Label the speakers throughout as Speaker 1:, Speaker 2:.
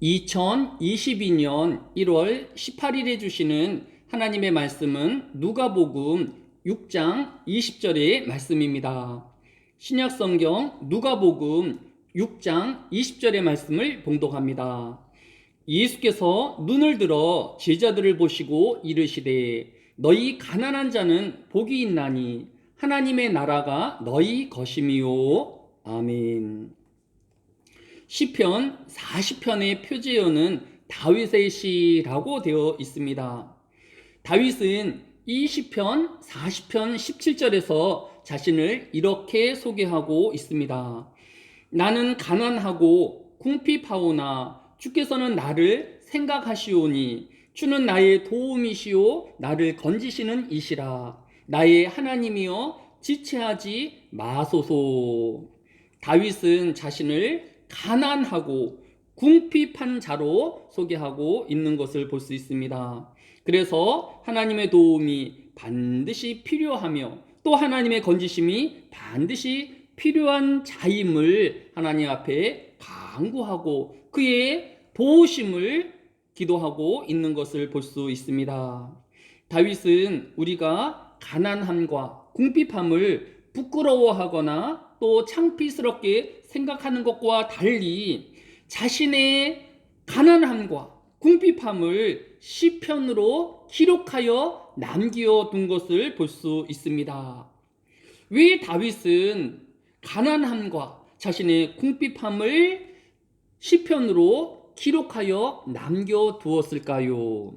Speaker 1: 2022년 1월 18일에 주시는 하나님의 말씀은 누가복음 6장 20절의 말씀입니다. 신약성경 누가복음 6장 20절의 말씀을 봉독합니다. 예수께서 눈을 들어 제자들을 보시고 이르시되 너희 가난한 자는 복이 있나니 하나님의 나라가 너희 것임이요. 아멘. 시편 40편의 표제어는 다윗의 시라고 되어 있습니다. 다윗은 이 시편 40편 17절에서 자신을 이렇게 소개하고 있습니다. 나는 가난하고 궁핍하오나 주께서는 나를 생각하시오니 주는 나의 도움이시오 나를 건지시는 이시라. 나의 하나님이여 지체하지 마소서. 다윗은 자신을 가난하고 궁핍한 자로 소개하고 있는 것을 볼 수 있습니다. 그래서 하나님의 도움이 반드시 필요하며 또 하나님의 건지심이 반드시 필요한 자임을 하나님 앞에 간구하고 그의 도우심을 기도하고 있는 것을 볼 수 있습니다. 다윗은 우리가 가난함과 궁핍함을 부끄러워하거나 또 창피스럽게 생각하는 것과 달리 자신의 가난함과 궁핍함을 시편으로 기록하여 남겨둔 것을 볼 수 있습니다. 왜 다윗은 가난함과 자신의 궁핍함을 시편으로 기록하여 남겨두었을까요?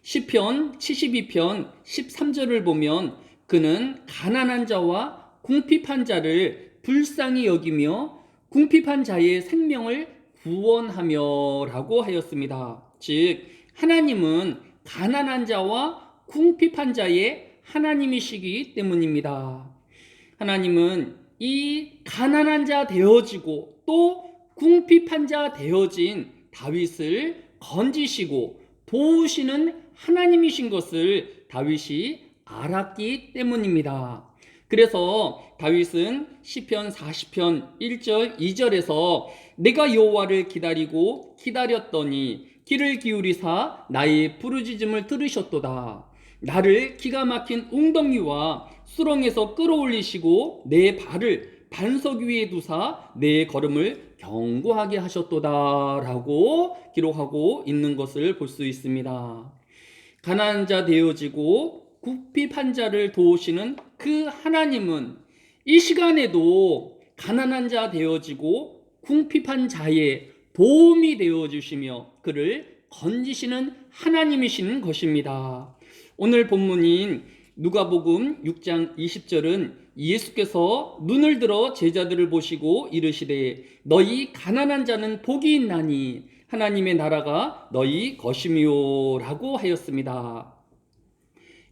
Speaker 1: 시편 72편 13절을 보면 그는 가난한 자와 궁핍한 자를 불쌍히 여기며 궁핍한 자의 생명을 구원하며 라고 하였습니다. 즉 하나님은 가난한 자와 궁핍한 자의 하나님이시기 때문입니다. 하나님은 이 가난한 자 되어지고 또 궁핍한 자 되어진 다윗을 건지시고 도우시는 하나님이신 것을 다윗이 알았기 때문입니다. 그래서 다윗은 시편 40편 1절 2절에서 내가 여호와를 기다리고 기다렸더니 귀를 기울이사 나의 부르짖음을 들으셨도다. 나를 기가 막힌 웅덩이와 수렁에서 끌어올리시고 내 발을 반석 위에 두사 내 걸음을 견고하게 하셨도다 라고 기록하고 있는 것을 볼 수 있습니다. 가난한 자 되어지고 궁핍한 자를 도우시는 그 하나님은 이 시간에도 가난한 자 되어지고 궁핍한 자의 도움이 되어주시며 그를 건지시는 하나님이신 것입니다. 오늘 본문인 누가복음 6장 20절은 예수께서 눈을 들어 제자들을 보시고 이르시되 너희 가난한 자는 복이 있나니 하나님의 나라가 너희 것임이요 라고 하였습니다.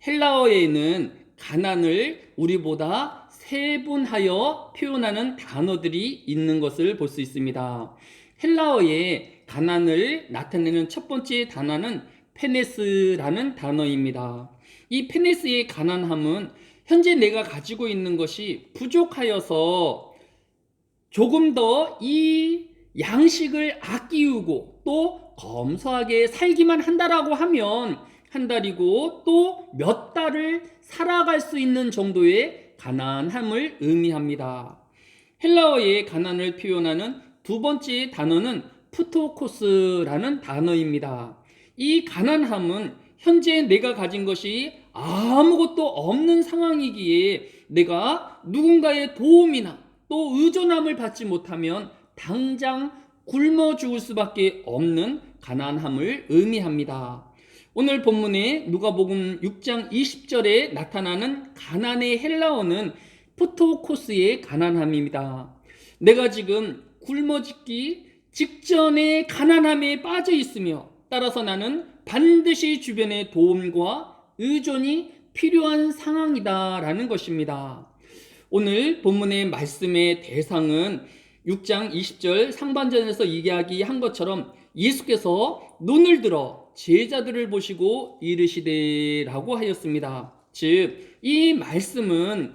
Speaker 1: 헬라어에는 가난을 우리보다 세분하여 표현하는 단어들이 있는 것을 볼 수 있습니다. 헬라어에 가난을 나타내는 첫 번째 단어는 페네스라는 단어입니다. 이 페네스의 가난함은 현재 내가 가지고 있는 것이 부족하여서 조금 더 이 양식을 아끼우고 또 검소하게 살기만 한다라고 하면 한 달이고 또 몇 달을 살아갈 수 있는 정도의 가난함을 의미합니다. 헬라어의 가난을 표현하는 두 번째 단어는 푸토코스라는 단어입니다. 이 가난함은 현재 내가 가진 것이 아무것도 없는 상황이기에 내가 누군가의 도움이나 또 의존함을 받지 못하면 당장 굶어 죽을 수밖에 없는 가난함을 의미합니다. 오늘 본문에 누가복음 6장 20절에 나타나는 가난의 헬라어는 푸토코스의 가난함입니다. 내가 지금 굶어 죽기 직전의 가난함에 빠져 있으며 따라서 나는 반드시 주변의 도움과 의존이 필요한 상황이다라는 것입니다. 오늘 본문의 말씀의 대상은 6장 20절 상반전에서 이야기한 것처럼 예수께서 눈을 들어 제자들을 보시고 이르시되라고 하였습니다. 즉, 이 말씀은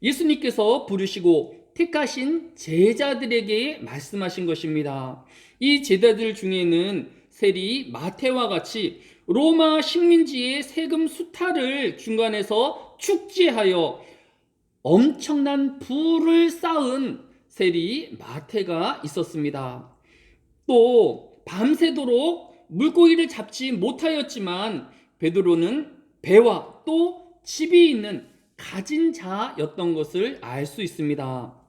Speaker 1: 예수님께서 부르시고 택하신 제자들에게 말씀하신 것입니다. 이 제자들 중에는 세리 마태와 같이 로마 식민지의 세금 수탈을 중간에서 축제하여 엄청난 부를 쌓은 세리 마태가 있었습니다. 또 밤새도록 물고기를 잡지 못하였지만 베드로는 배와 또 집이 있는 가진 자였던 것을 알 수 있습니다.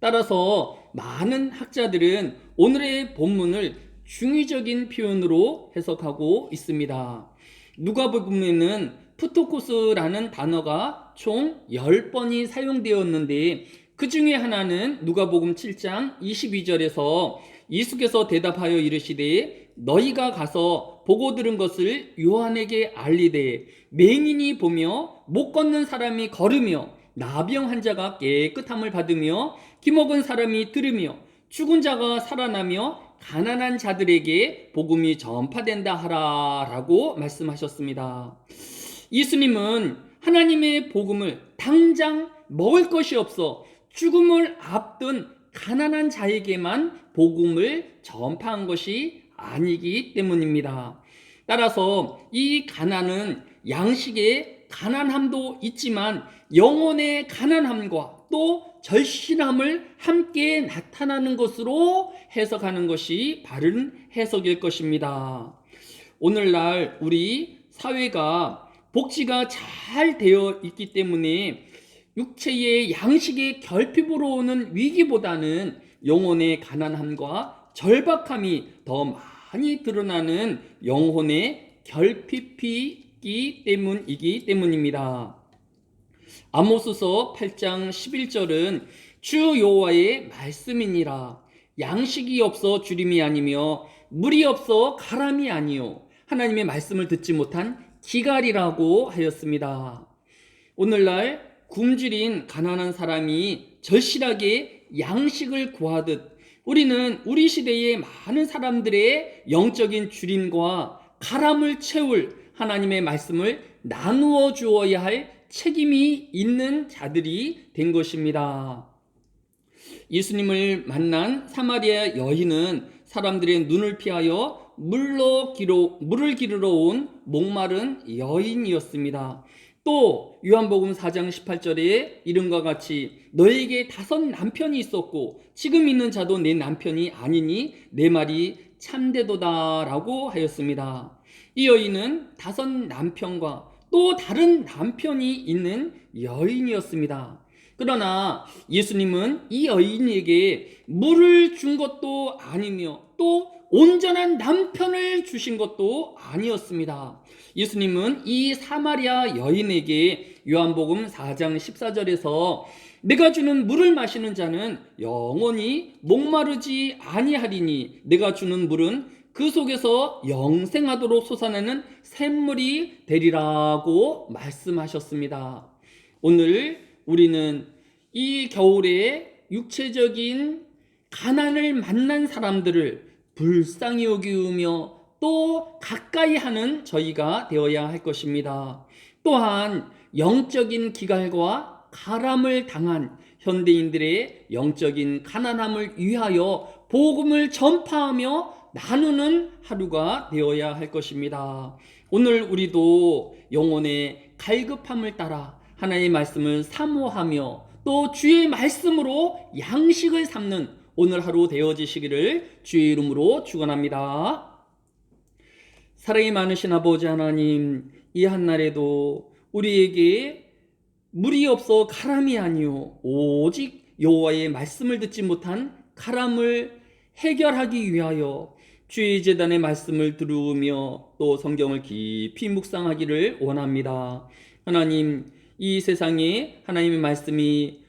Speaker 1: 따라서 많은 학자들은 오늘의 본문을 중의적인 표현으로 해석하고 있습니다. 누가복음에는 프토코스라는 단어가 총 10번이 사용되었는데 그 중에 하나는 누가복음 7장 22절에서 예수께서 대답하여 이르시되 너희가 가서 보고 들은 것을 요한에게 알리되 맹인이 보며 못 걷는 사람이 걸으며 나병 환자가 깨끗함을 받으며 기먹은 사람이 들으며 죽은 자가 살아나며 가난한 자들에게 복음이 전파된다 하라 라고 말씀하셨습니다. 예수님은 하나님의 복음을 당장 먹을 것이 없어 죽음을 앞둔 가난한 자에게만 복음을 전파한 것이 아니기 때문입니다. 따라서 이 가난은 양식의 가난함도 있지만 영혼의 가난함과 또 절실함을 함께 나타나는 것으로 해석하는 것이 바른 해석일 것입니다. 오늘날 우리 사회가 복지가 잘 되어 있기 때문에 육체의 양식의 결핍으로 오는 위기보다는 영혼의 가난함과 절박함이 더 많이 드러나는 영혼의 결핍이기 때문입니다. 아모스서 8장 11절은 주 여호와의 말씀이니라. 양식이 없어 주림이 아니며 물이 없어 가람이 아니요 하나님의 말씀을 듣지 못한 기갈이라고 하였습니다. 오늘날 굶주린 가난한 사람이 절실하게 양식을 구하듯 우리는 우리 시대의 많은 사람들의 영적인 주림과 가람을 채울 하나님의 말씀을 나누어 주어야 할 책임이 있는 자들이 된 것입니다. 예수님을 만난 사마리아 여인은 사람들의 눈을 피하여 물을 기르러 온 목마른 여인이었습니다. 또 요한복음 4장 18절에 이름과 같이 너에게 5 남편이 있었고 지금 있는 자도 내 남편이 아니니 내 말이 참되도다 라고 하였습니다. 이 여인은 5 남편과 또 다른 남편이 있는 여인이었습니다. 그러나 예수님은 이 여인에게 물을 준 것도 아니며 또 온전한 남편을 주신 것도 아니었습니다. 예수님은 이 사마리아 여인에게 요한복음 4장 14절에서 내가 주는 물을 마시는 자는 영원히 목마르지 아니하리니 내가 주는 물은 그 속에서 영생하도록 솟아나는 샘물이 되리라고 말씀하셨습니다. 오늘 우리는 이 겨울에 육체적인 가난을 만난 사람들을 불쌍히 여기며 또 가까이 하는 저희가 되어야 할 것입니다. 또한 영적인 기갈과 가람을 당한 현대인들의 영적인 가난함을 위하여 복음을 전파하며 나누는 하루가 되어야 할 것입니다. 오늘 우리도 영혼의 갈급함을 따라 하나님의 말씀을 사모하며 또 주의 말씀으로 양식을 삼는 오늘 하루 되어지시기를 주의 이름으로 축원합니다. 사랑이 많으신 아버지 하나님, 이 한날에도 우리에게 물이 없어 가람이 아니요 오직 여호와의 말씀을 듣지 못한 가람을 해결하기 위하여 주의 제단의 말씀을 들으며 또 성경을 깊이 묵상하기를 원합니다. 하나님, 이 세상에 하나님의 말씀이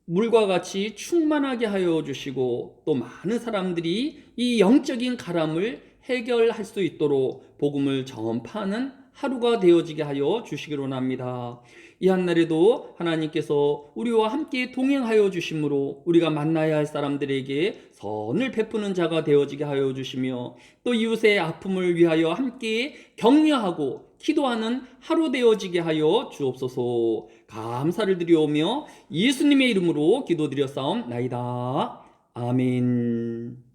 Speaker 1: 물과 같이 충만하게 하여 주시고 또 많은 사람들이 이 영적인 가람을 해결할 수 있도록 복음을 전파하는 하루가 되어지게 하여 주시기를 원합니다. 이 한날에도 하나님께서 우리와 함께 동행하여 주심으로 우리가 만나야 할 사람들에게 선을 베푸는 자가 되어지게 하여 주시며 또 이웃의 아픔을 위하여 함께 격려하고 기도하는 하루 되어지게 하여 주옵소서. 감사를 드리오며 예수님의 이름으로 기도드렸사옵나이다. 아멘.